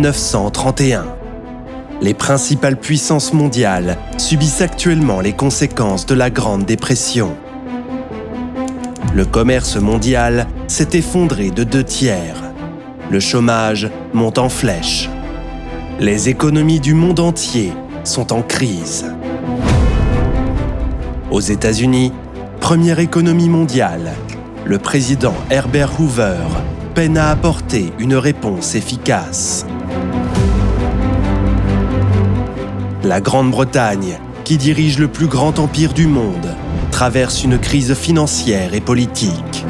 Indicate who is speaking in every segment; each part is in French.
Speaker 1: 1931. Les principales puissances mondiales subissent actuellement les conséquences de la Grande Dépression. Le commerce mondial s'est effondré de 2/3. Le chômage monte en flèche. Les économies du monde entier sont en crise. Aux États-Unis, première économie mondiale, le président Herbert Hoover peine à apporter une réponse efficace. La Grande-Bretagne, qui dirige le plus grand empire du monde, traverse une crise financière et politique.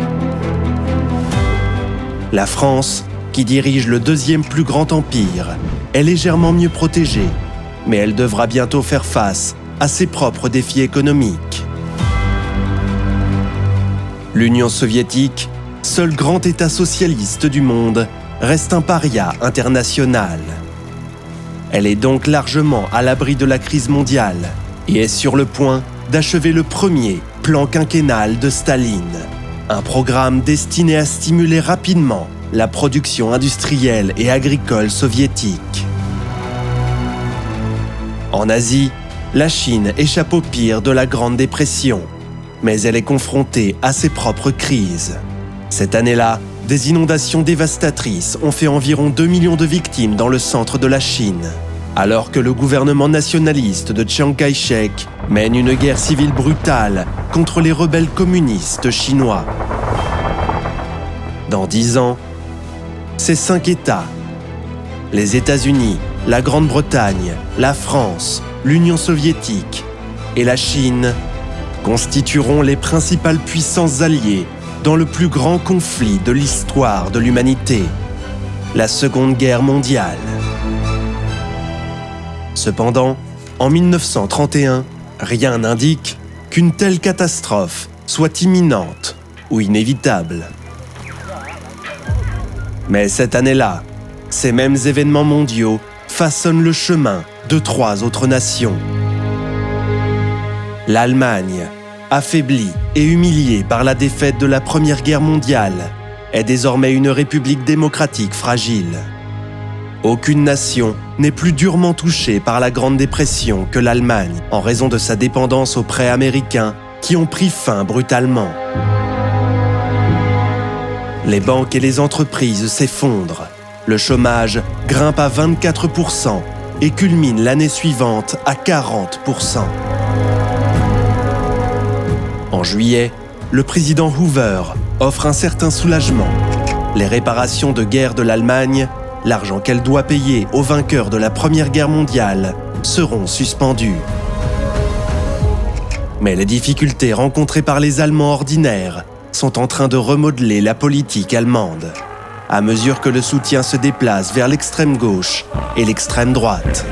Speaker 1: La France, qui dirige le deuxième plus grand empire, est légèrement mieux protégée, mais elle devra bientôt faire face à ses propres défis économiques. L'Union soviétique, seul grand État socialiste du monde, reste un paria international. Elle est donc largement à l'abri de la crise mondiale et est sur le point d'achever le premier plan quinquennal de Staline, un programme destiné à stimuler rapidement la production industrielle et agricole soviétique. En Asie, la Chine échappe au pire de la Grande Dépression, mais elle est confrontée à ses propres crises. Cette année-là, des inondations dévastatrices ont fait environ 2 millions de victimes dans le centre de la Chine, alors que le gouvernement nationaliste de Chiang Kai-shek mène une guerre civile brutale contre les rebelles communistes chinois. Dans 10 ans, ces 5 États, les États-Unis, la Grande-Bretagne, la France, l'Union soviétique et la Chine, constitueront les principales puissances alliées dans le plus grand conflit de l'histoire de l'humanité, la Seconde Guerre mondiale. Cependant, en 1931, rien n'indique qu'une telle catastrophe soit imminente ou inévitable. Mais cette année-là, ces mêmes événements mondiaux façonnent le chemin de 3 autres nations. L'Allemagne, affaiblie et humiliée par la défaite de la Première Guerre mondiale, est désormais une république démocratique fragile. Aucune nation n'est plus durement touchée par la Grande Dépression que l'Allemagne, en raison de sa dépendance aux prêts américains qui ont pris fin brutalement. Les banques et les entreprises s'effondrent. Le chômage grimpe à 24% et culmine l'année suivante à 40%. En juillet, le président Hoover offre un certain soulagement. Les réparations de guerre de l'Allemagne, l'argent qu'elle doit payer aux vainqueurs de la Première Guerre mondiale, seront suspendues. Mais les difficultés rencontrées par les Allemands ordinaires sont en train de remodeler la politique allemande, à mesure que le soutien se déplace vers l'extrême gauche et l'extrême droite.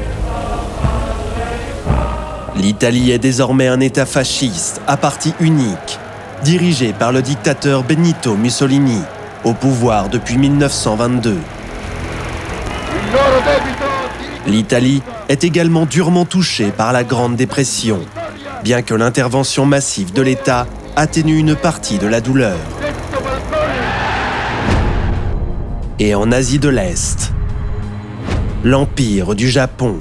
Speaker 1: L'Italie est désormais un État fasciste à parti unique, dirigé par le dictateur Benito Mussolini, au pouvoir depuis 1922. L'Italie est également durement touchée par la Grande Dépression, bien que l'intervention massive de l'État atténue une partie de la douleur. Et en Asie de l'Est, l'Empire du Japon.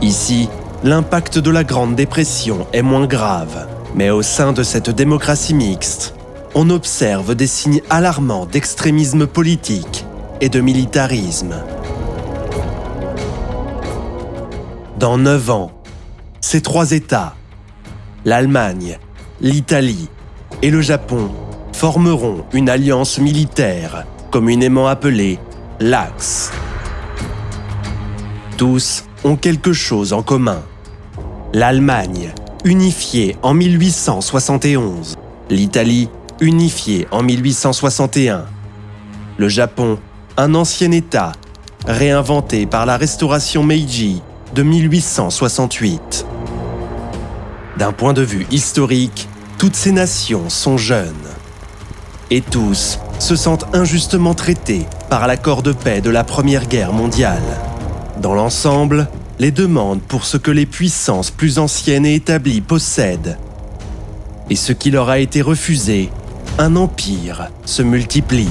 Speaker 1: Ici, l'impact de la Grande Dépression est moins grave, mais au sein de cette démocratie mixte, on observe des signes alarmants d'extrémisme politique et de militarisme. Dans 9 ans, ces 3 États, l'Allemagne, l'Italie et le Japon, formeront une alliance militaire, communément appelée l'Axe. Tous ont quelque chose en commun. L'Allemagne, unifiée en 1871. L'Italie, unifiée en 1861. Le Japon, un ancien État, réinventé par la restauration Meiji de 1868. D'un point de vue historique, toutes ces nations sont jeunes. Et tous se sentent injustement traités par l'accord de paix de la Première Guerre mondiale. Dans l'ensemble, les demandes pour ce que les puissances plus anciennes et établies possèdent et ce qui leur a été refusé, un empire se multiplie.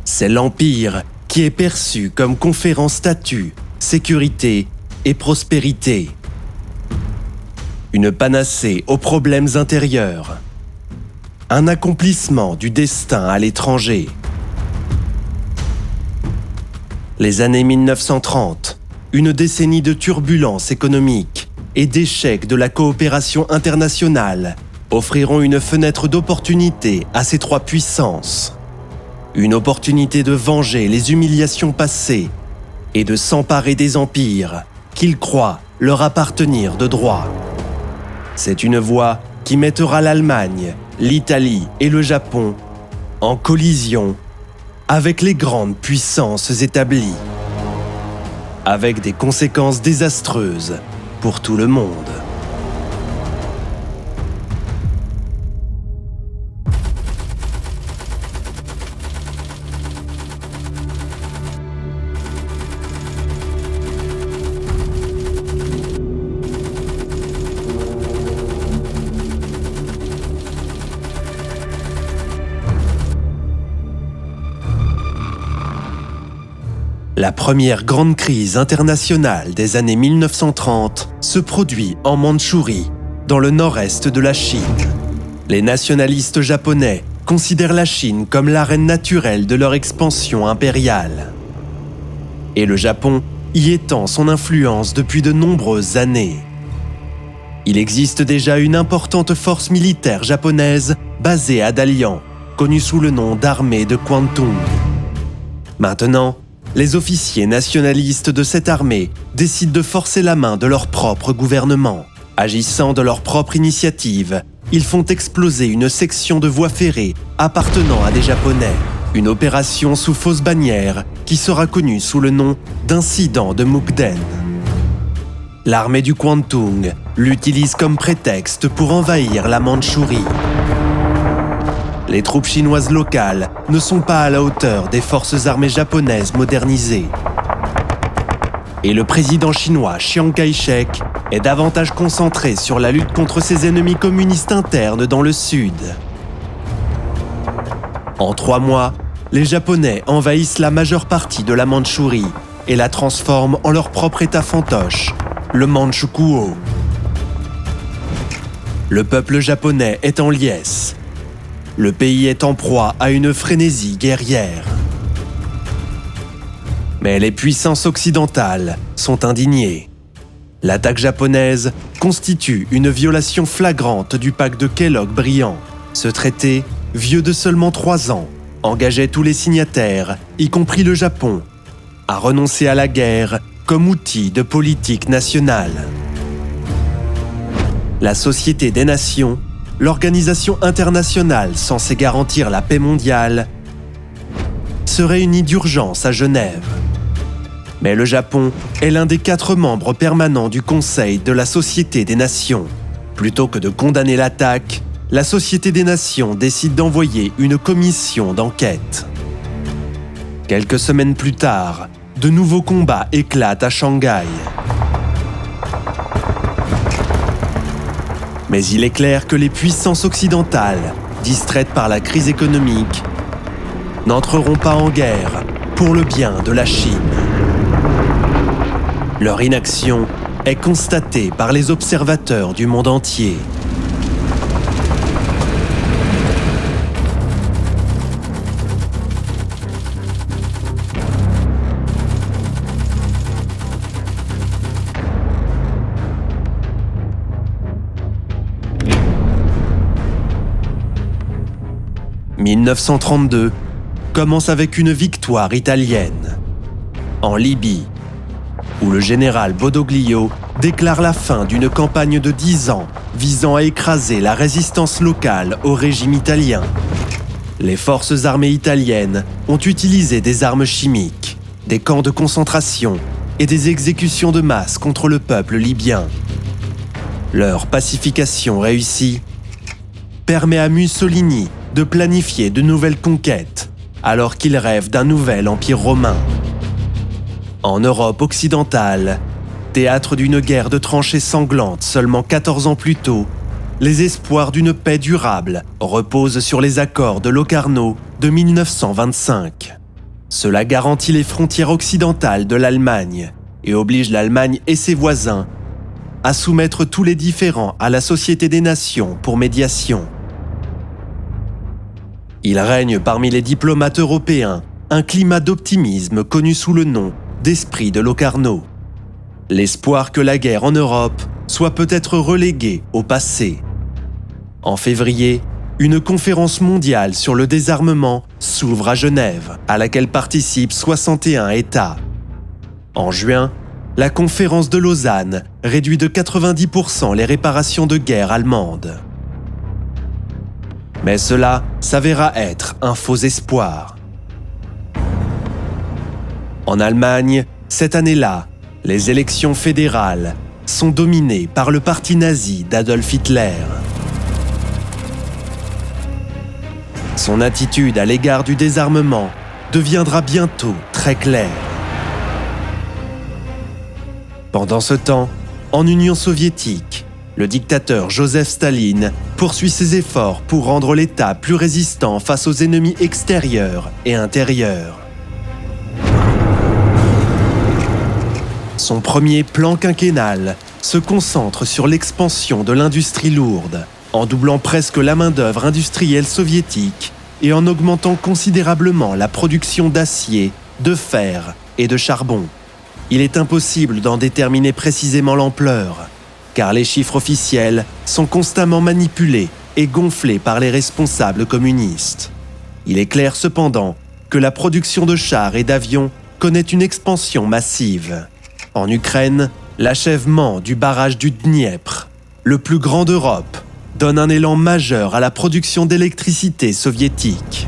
Speaker 1: C'est l'empire qui est perçue comme conférant statut, sécurité et prospérité. Une panacée aux problèmes intérieurs. Un accomplissement du destin à l'étranger. Les années 1930, une décennie de turbulences économiques et d'échecs de la coopération internationale offriront une fenêtre d'opportunité à ces trois puissances. Une opportunité de venger les humiliations passées et de s'emparer des empires qu'ils croient leur appartenir de droit. C'est une voie qui mettra l'Allemagne, l'Italie et le Japon en collision avec les grandes puissances établies, avec des conséquences désastreuses pour tout le monde. La première grande crise internationale des années 1930 se produit en Mandchourie, dans le nord-est de la Chine. Les nationalistes japonais considèrent la Chine comme l'arène naturelle de leur expansion impériale. Et le Japon y étend son influence depuis de nombreuses années. Il existe déjà une importante force militaire japonaise basée à Dalian, connue sous le nom d'armée de Kwantung. Maintenant, les officiers nationalistes de cette armée décident de forcer la main de leur propre gouvernement. Agissant de leur propre initiative, ils font exploser une section de voie ferrée appartenant à des Japonais. Une opération sous fausse bannière qui sera connue sous le nom d'incident de Mukden. L'armée du Kwantung l'utilise comme prétexte pour envahir la Mandchourie. Les troupes chinoises locales ne sont pas à la hauteur des forces armées japonaises modernisées. Et le président chinois Chiang Kai-shek est davantage concentré sur la lutte contre ses ennemis communistes internes dans le sud. En 3 mois, les Japonais envahissent la majeure partie de la Mandchourie et la transforment en leur propre état fantoche, le Manchukuo. Le peuple japonais est en liesse. Le pays est en proie à une frénésie guerrière. Mais les puissances occidentales sont indignées. L'attaque japonaise constitue une violation flagrante du pacte de Kellogg-Briand. Ce traité, vieux de seulement 3 ans, engageait tous les signataires, y compris le Japon, à renoncer à la guerre comme outil de politique nationale. La Société des Nations, l'organisation internationale censée garantir la paix mondiale, se réunit d'urgence à Genève. Mais le Japon est l'un des 4 membres permanents du Conseil de la Société des Nations. Plutôt que de condamner l'attaque, la Société des Nations décide d'envoyer une commission d'enquête. Quelques semaines plus tard, de nouveaux combats éclatent à Shanghai. Mais il est clair que les puissances occidentales, distraites par la crise économique, n'entreront pas en guerre pour le bien de la Chine. Leur inaction est constatée par les observateurs du monde entier. « 1932 commence avec une victoire italienne. En Libye, où le général Badoglio déclare la fin d'une campagne de 10 ans visant à écraser la résistance locale au régime italien. Les forces armées italiennes ont utilisé des armes chimiques, des camps de concentration et des exécutions de masse contre le peuple libyen. Leur pacification réussie permet à Mussolini de planifier de nouvelles conquêtes, alors qu'il rêve d'un nouvel empire romain. En Europe occidentale, théâtre d'une guerre de tranchées sanglantes seulement 14 ans plus tôt, les espoirs d'une paix durable reposent sur les accords de Locarno de 1925. Cela garantit les frontières occidentales de l'Allemagne et oblige l'Allemagne et ses voisins à soumettre tous les différends à la Société des Nations pour médiation. Il règne parmi les diplomates européens un climat d'optimisme connu sous le nom d'esprit de Locarno. L'espoir que la guerre en Europe soit peut-être reléguée au passé. En février, une conférence mondiale sur le désarmement s'ouvre à Genève, à laquelle participent 61 États. En juin, la conférence de Lausanne réduit de 90% les réparations de guerre allemandes. Mais cela s'avéra être un faux espoir. En Allemagne, cette année-là, les élections fédérales sont dominées par le parti nazi d'Adolf Hitler. Son attitude à l'égard du désarmement deviendra bientôt très claire. Pendant ce temps, en Union soviétique, le dictateur Joseph Staline poursuit ses efforts pour rendre l'État plus résistant face aux ennemis extérieurs et intérieurs. Son premier plan quinquennal se concentre sur l'expansion de l'industrie lourde, en doublant presque la main-d'œuvre industrielle soviétique et en augmentant considérablement la production d'acier, de fer et de charbon. Il est impossible d'en déterminer précisément l'ampleur, car les chiffres officiels sont constamment manipulés et gonflés par les responsables communistes. Il est clair cependant que la production de chars et d'avions connaît une expansion massive. En Ukraine, l'achèvement du barrage du Dniepr, le plus grand d'Europe, donne un élan majeur à la production d'électricité soviétique.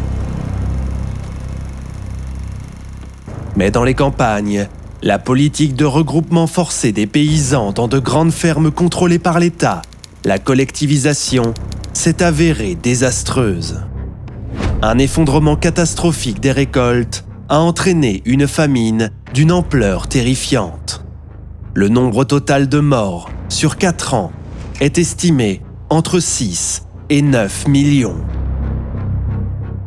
Speaker 1: Mais dans les campagnes, la politique de regroupement forcé des paysans dans de grandes fermes contrôlées par l'État, la collectivisation, s'est avérée désastreuse. Un effondrement catastrophique des récoltes a entraîné une famine d'une ampleur terrifiante. Le nombre total de morts sur 4 ans est estimé entre 6 et 9 millions.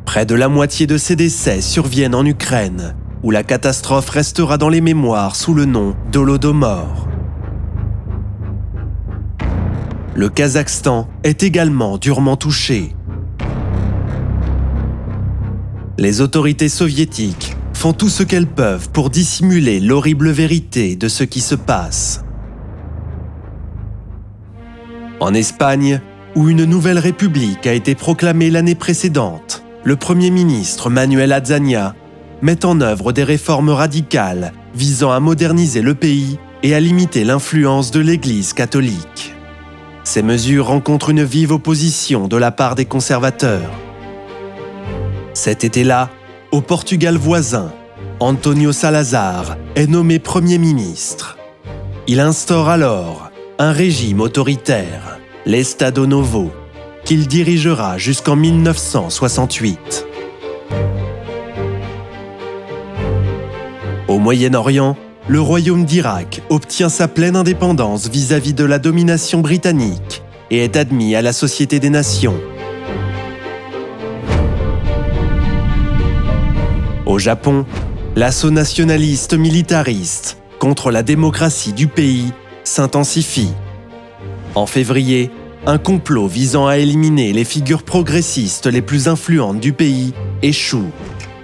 Speaker 1: Près de la moitié de ces décès surviennent en Ukraine, où la catastrophe restera dans les mémoires sous le nom d'Holodomor. Le Kazakhstan est également durement touché. Les autorités soviétiques font tout ce qu'elles peuvent pour dissimuler l'horrible vérité de ce qui se passe. En Espagne, où une nouvelle république a été proclamée l'année précédente, le Premier ministre Manuel Azaña met en œuvre des réformes radicales visant à moderniser le pays et à limiter l'influence de l'Église catholique. Ces mesures rencontrent une vive opposition de la part des conservateurs. Cet été-là, au Portugal voisin, António Salazar est nommé Premier ministre. Il instaure alors un régime autoritaire, l'Estado Novo, qu'il dirigera jusqu'en 1968. Au Moyen-Orient, le royaume d'Irak obtient sa pleine indépendance vis-à-vis de la domination britannique et est admis à la Société des Nations. Au Japon, l'assaut nationaliste militariste contre la démocratie du pays s'intensifie. En février, un complot visant à éliminer les figures progressistes les plus influentes du pays échoue.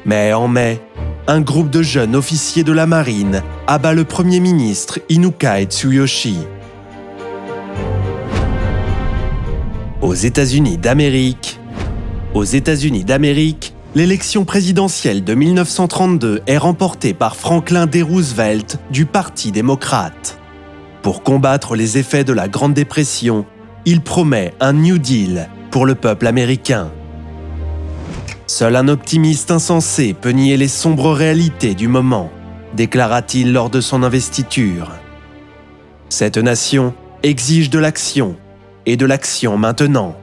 Speaker 1: Mais en mai, un groupe de jeunes officiers de la marine abat le Premier ministre Inukai Tsuyoshi. Aux États-Unis d'Amérique, l'élection présidentielle de 1932 est remportée par Franklin D. Roosevelt du Parti démocrate. Pour combattre les effets de la Grande Dépression, il promet un New Deal pour le peuple américain. Seul un optimiste insensé peut nier les sombres réalités du moment, déclara-t-il lors de son investiture. Cette nation exige de l'action, et de l'action maintenant.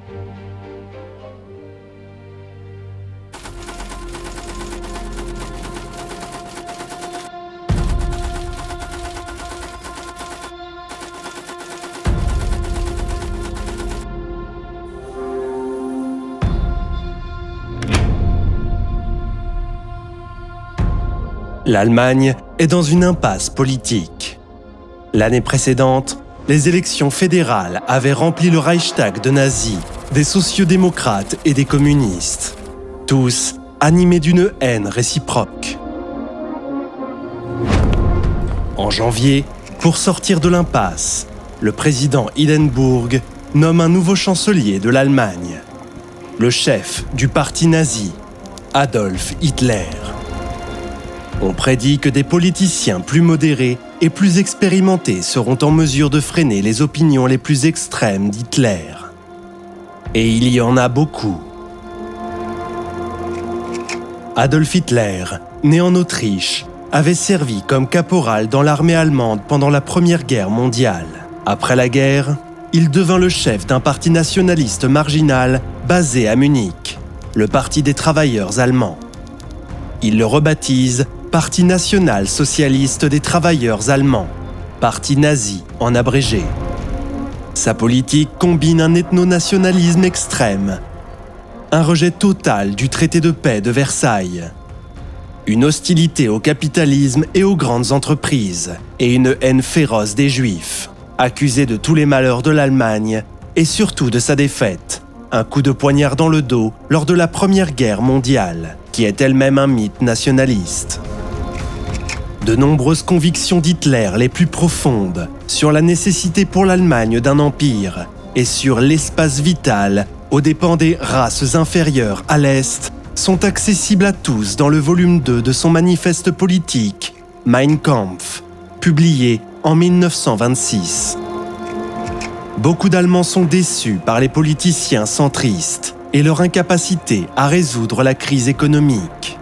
Speaker 1: L'Allemagne est dans une impasse politique. L'année précédente, les élections fédérales avaient rempli le Reichstag de nazis, des sociodémocrates et des communistes, tous animés d'une haine réciproque. En janvier, pour sortir de l'impasse, le président Hindenburg nomme un nouveau chancelier de l'Allemagne, le chef du parti nazi, Adolf Hitler. On prédit que des politiciens plus modérés et plus expérimentés seront en mesure de freiner les opinions les plus extrêmes d'Hitler. Et il y en a beaucoup. Adolf Hitler, né en Autriche, avait servi comme caporal dans l'armée allemande pendant la Première Guerre mondiale. Après la guerre, il devint le chef d'un parti nationaliste marginal basé à Munich, le Parti des travailleurs allemands. Il le rebaptise Parti national socialiste des travailleurs allemands, parti nazi en abrégé. Sa politique combine un ethno-nationalisme extrême, un rejet total du traité de paix de Versailles, une hostilité au capitalisme et aux grandes entreprises, et une haine féroce des Juifs, accusés de tous les malheurs de l'Allemagne et surtout de sa défaite, un coup de poignard dans le dos lors de la Première Guerre mondiale, qui est elle-même un mythe nationaliste. De nombreuses convictions d'Hitler les plus profondes sur la nécessité pour l'Allemagne d'un empire et sur l'espace vital aux dépens des races inférieures à l'Est sont accessibles à tous dans le volume 2 de son manifeste politique, Mein Kampf, publié en 1926. Beaucoup d'Allemands sont déçus par les politiciens centristes et leur incapacité à résoudre la crise économique.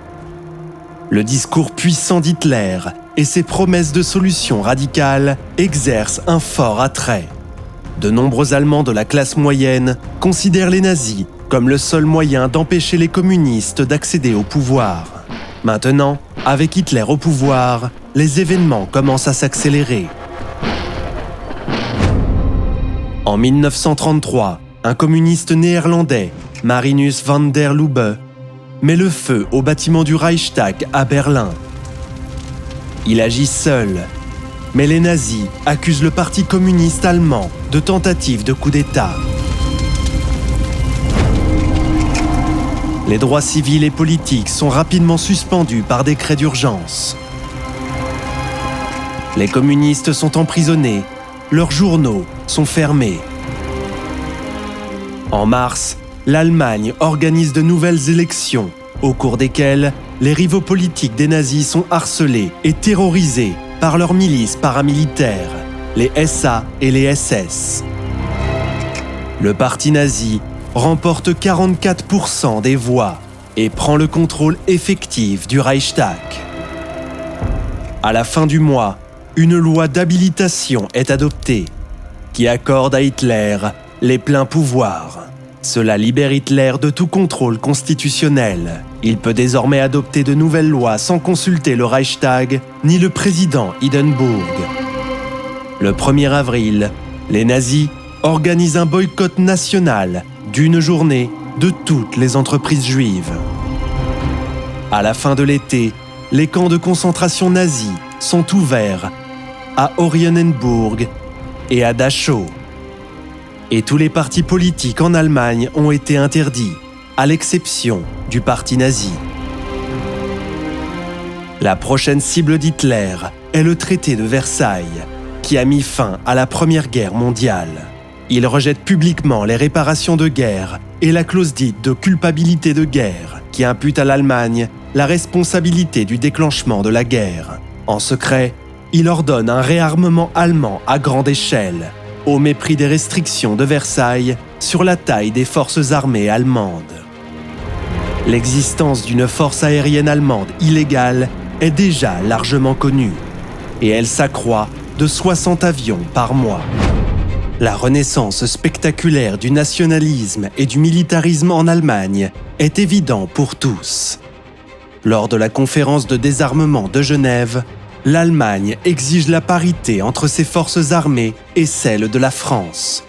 Speaker 1: Le discours puissant d'Hitler et ses promesses de solutions radicales exercent un fort attrait. De nombreux Allemands de la classe moyenne considèrent les nazis comme le seul moyen d'empêcher les communistes d'accéder au pouvoir. Maintenant, avec Hitler au pouvoir, les événements commencent à s'accélérer. En 1933, un communiste néerlandais, Marinus van der Lubbe, met le feu au bâtiment du Reichstag à Berlin. Il agit seul, mais les nazis accusent le parti communiste allemand de tentative de coup d'État. Les droits civils et politiques sont rapidement suspendus par décret d'urgence. Les communistes sont emprisonnés, leurs journaux sont fermés. En mars, l'Allemagne organise de nouvelles élections, au cours desquelles les rivaux politiques des nazis sont harcelés et terrorisés par leurs milices paramilitaires, les SA et les SS. Le parti nazi remporte 44% des voix et prend le contrôle effectif du Reichstag. À la fin du mois, une loi d'habilitation est adoptée qui accorde à Hitler les pleins pouvoirs. Cela libère Hitler de tout contrôle constitutionnel. Il peut désormais adopter de nouvelles lois sans consulter le Reichstag ni le président Hindenburg. Le 1er avril, les nazis organisent un boycott national d'une journée de toutes les entreprises juives. À la fin de l'été, les camps de concentration nazis sont ouverts à Oranienburg et à Dachau. Et tous les partis politiques en Allemagne ont été interdits, à l'exception du parti nazi. La prochaine cible d'Hitler est le traité de Versailles, qui a mis fin à la Première Guerre mondiale. Il rejette publiquement les réparations de guerre et la clause dite de culpabilité de guerre, qui impute à l'Allemagne la responsabilité du déclenchement de la guerre. En secret, il ordonne un réarmement allemand à grande échelle, au mépris des restrictions de Versailles sur la taille des forces armées allemandes. L'existence d'une force aérienne allemande illégale est déjà largement connue, et elle s'accroît de 60 avions par mois. La renaissance spectaculaire du nationalisme et du militarisme en Allemagne est évidente pour tous. Lors de la conférence de désarmement de Genève, l'Allemagne exige la parité entre ses forces armées et celles de la France.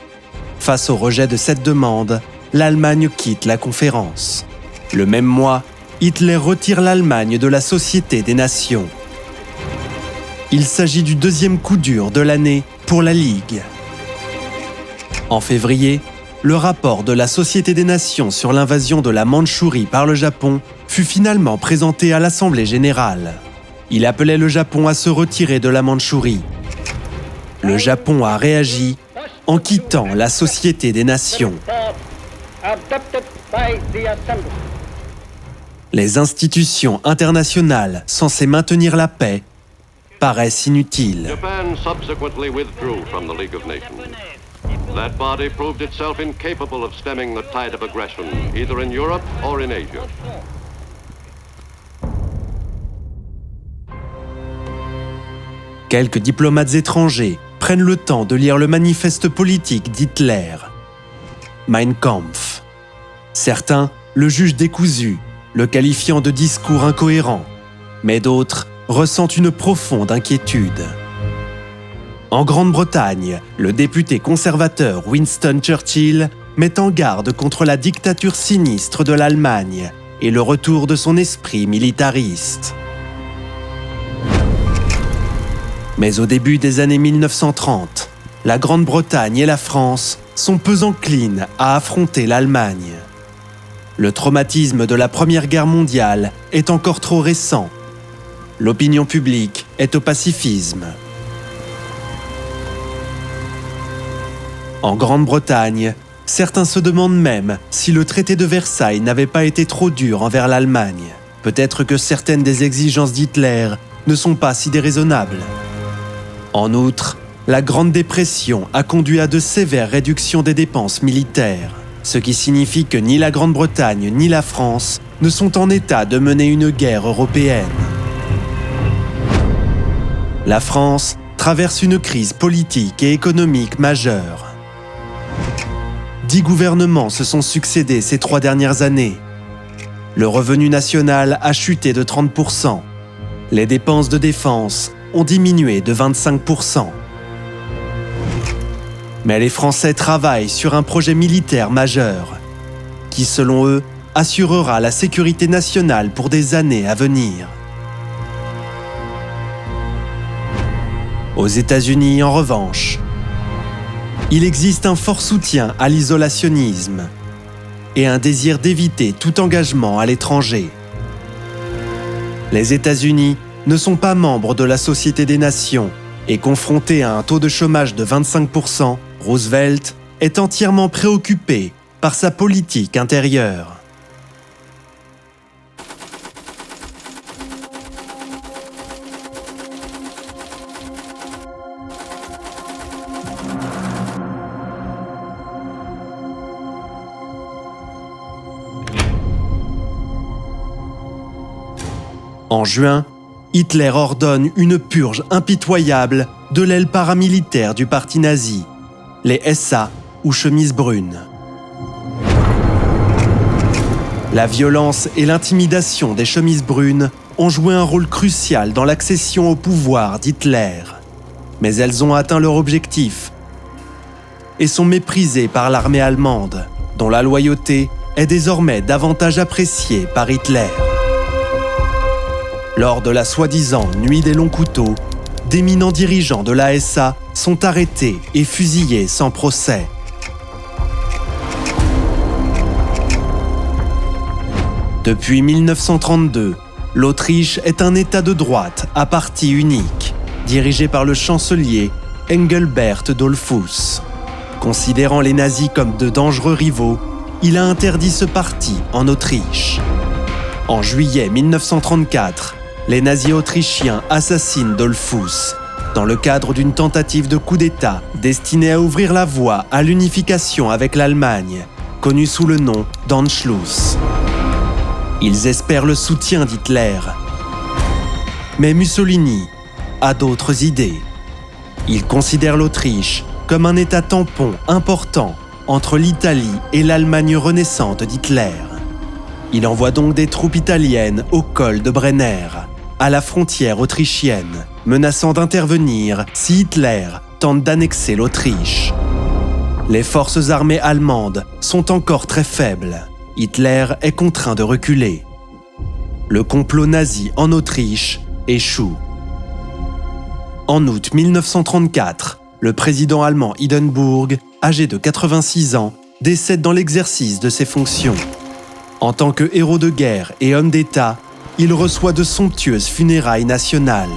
Speaker 1: Face au rejet de cette demande, l'Allemagne quitte la conférence. Le même mois, Hitler retire l'Allemagne de la Société des Nations Il s'agit du deuxième coup dur de l'année pour la Ligue. En février, le rapport de la Société des Nations sur l'invasion de la Mandchourie par le Japon fut finalement présenté à l'Assemblée générale. Il appelait le Japon à se retirer de la Mandchourie. Le Japon a réagi en quittant la Société des Nations. Les institutions internationales censées maintenir la paix paraissent inutiles.
Speaker 2: Japan subsequently withdrew from the League of Nations. That body proved itself incapable of stemming the tide of aggression, either in Europe or in Asia.
Speaker 1: Quelques diplomates étrangers prennent le temps de lire le manifeste politique d'Hitler, Mein Kampf. Certains le jugent décousu, le qualifiant de discours incohérent, mais d'autres ressentent une profonde inquiétude. En Grande-Bretagne, le député conservateur Winston Churchill met en garde contre la dictature sinistre de l'Allemagne et le retour de son esprit militariste. Mais au début des années 1930, la Grande-Bretagne et la France sont peu enclines à affronter l'Allemagne. Le traumatisme de la Première Guerre mondiale est encore trop récent. L'opinion publique est au pacifisme. En Grande-Bretagne, certains se demandent même si le traité de Versailles n'avait pas été trop dur envers l'Allemagne. Peut-être que certaines des exigences d'Hitler ne sont pas si déraisonnables. En outre, la Grande Dépression a conduit à de sévères réductions des dépenses militaires, ce qui signifie que ni la Grande-Bretagne ni la France ne sont en état de mener une guerre européenne. La France traverse une crise politique et économique majeure. 10 gouvernements se sont succédés ces 3 dernières années. Le revenu national a chuté de 30%. Les dépenses de défense ont diminué de 25%. Mais les Français travaillent sur un projet militaire majeur, qui, selon eux, assurera la sécurité nationale pour des années à venir. Aux États-Unis, en revanche, il existe un fort soutien à l'isolationnisme et un désir d'éviter tout engagement à l'étranger. Les États-Unis ne sont pas membres de la Société des Nations et confrontés à un taux de chômage de 25%, Roosevelt est entièrement préoccupé par sa politique intérieure. En juin, Hitler ordonne une purge impitoyable de l'aile paramilitaire du parti nazi, les SA ou chemises brunes. La violence et l'intimidation des chemises brunes ont joué un rôle crucial dans l'accession au pouvoir d'Hitler. Mais elles ont atteint leur objectif et sont méprisées par l'armée allemande, dont la loyauté est désormais davantage appréciée par Hitler. Lors de la soi-disant Nuit des longs couteaux, d'éminents dirigeants de la SA sont arrêtés et fusillés sans procès. Depuis 1932, l'Autriche est un État de droite à parti unique, dirigé par le chancelier Engelbert Dollfuss. Considérant les nazis comme de dangereux rivaux, il a interdit ce parti en Autriche. En juillet 1934, les nazis autrichiens assassinent Dollfuss dans le cadre d'une tentative de coup d'État destinée à ouvrir la voie à l'unification avec l'Allemagne, connue sous le nom d'Anschluss. Ils espèrent le soutien d'Hitler. Mais Mussolini a d'autres idées. Il considère l'Autriche comme un État tampon important entre l'Italie et l'Allemagne renaissante d'Hitler. Il envoie donc des troupes italiennes au col de Brenner, à la frontière autrichienne, menaçant d'intervenir si Hitler tente d'annexer l'Autriche. Les forces armées allemandes sont encore très faibles. Hitler est contraint de reculer. Le complot nazi en Autriche échoue. En août 1934, le président allemand Hindenburg, âgé de 86 ans, décède dans l'exercice de ses fonctions. En tant que héros de guerre et homme d'État, il reçoit de somptueuses funérailles nationales.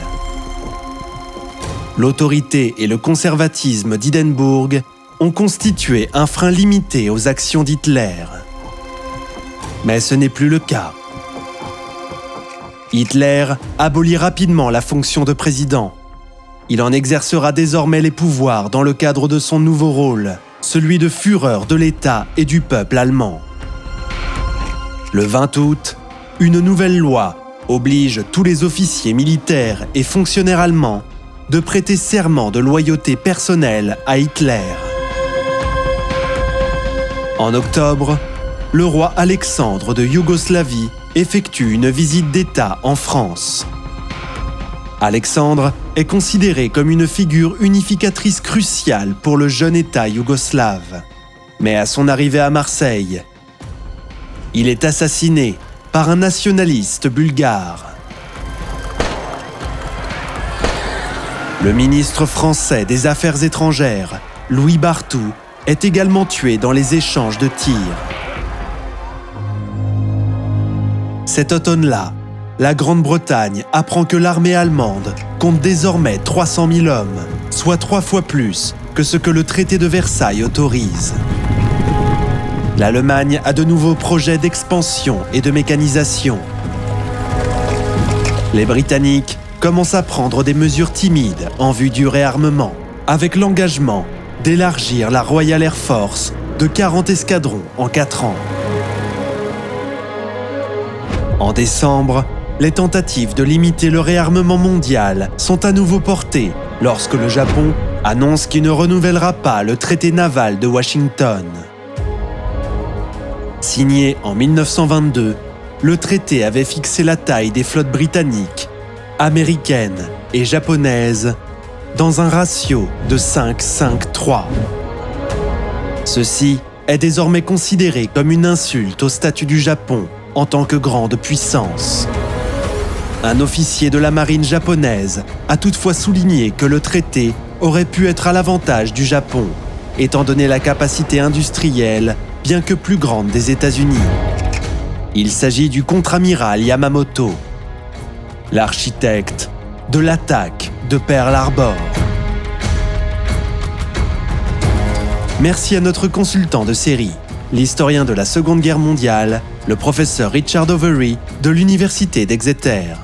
Speaker 1: L'autorité et le conservatisme d'Hindenburg ont constitué un frein limité aux actions d'Hitler. Mais ce n'est plus le cas. Hitler abolit rapidement la fonction de président. Il en exercera désormais les pouvoirs dans le cadre de son nouveau rôle, celui de Führer de l'État et du peuple allemand. Le 20 août, une nouvelle loi oblige tous les officiers militaires et fonctionnaires allemands de prêter serment de loyauté personnelle à Hitler. En octobre, le roi Alexandre de Yougoslavie effectue une visite d'État en France. Alexandre est considéré comme une figure unificatrice cruciale pour le jeune État yougoslave. Mais à son arrivée à Marseille, il est assassiné par un nationaliste bulgare. Le ministre français des Affaires étrangères, Louis Barthou, est également tué dans les échanges de tirs. Cet automne-là, la Grande-Bretagne apprend que l'armée allemande compte désormais 300 000 hommes, soit 3 fois plus que ce que le traité de Versailles autorise. L'Allemagne a de nouveaux projets d'expansion et de mécanisation. Les Britanniques commencent à prendre des mesures timides en vue du réarmement, avec l'engagement d'élargir la Royal Air Force de 40 escadrons en 4 ans. En décembre, les tentatives de limiter le réarmement mondial sont à nouveau portées lorsque le Japon annonce qu'il ne renouvellera pas le traité naval de Washington. Signé en 1922, le traité avait fixé la taille des flottes britanniques, américaines et japonaises dans un ratio de 5-5-3. Ceci est désormais considéré comme une insulte au statut du Japon en tant que grande puissance. Un officier de la marine japonaise a toutefois souligné que le traité aurait pu être à l'avantage du Japon, étant donné la capacité industrielle bien que plus grande des États-Unis. Il s'agit du contre-amiral Yamamoto, l'architecte de l'attaque de Pearl Harbor. Merci à notre consultant de série, l'historien de la Seconde Guerre mondiale, le professeur Richard Overy de l'Université d'Exeter.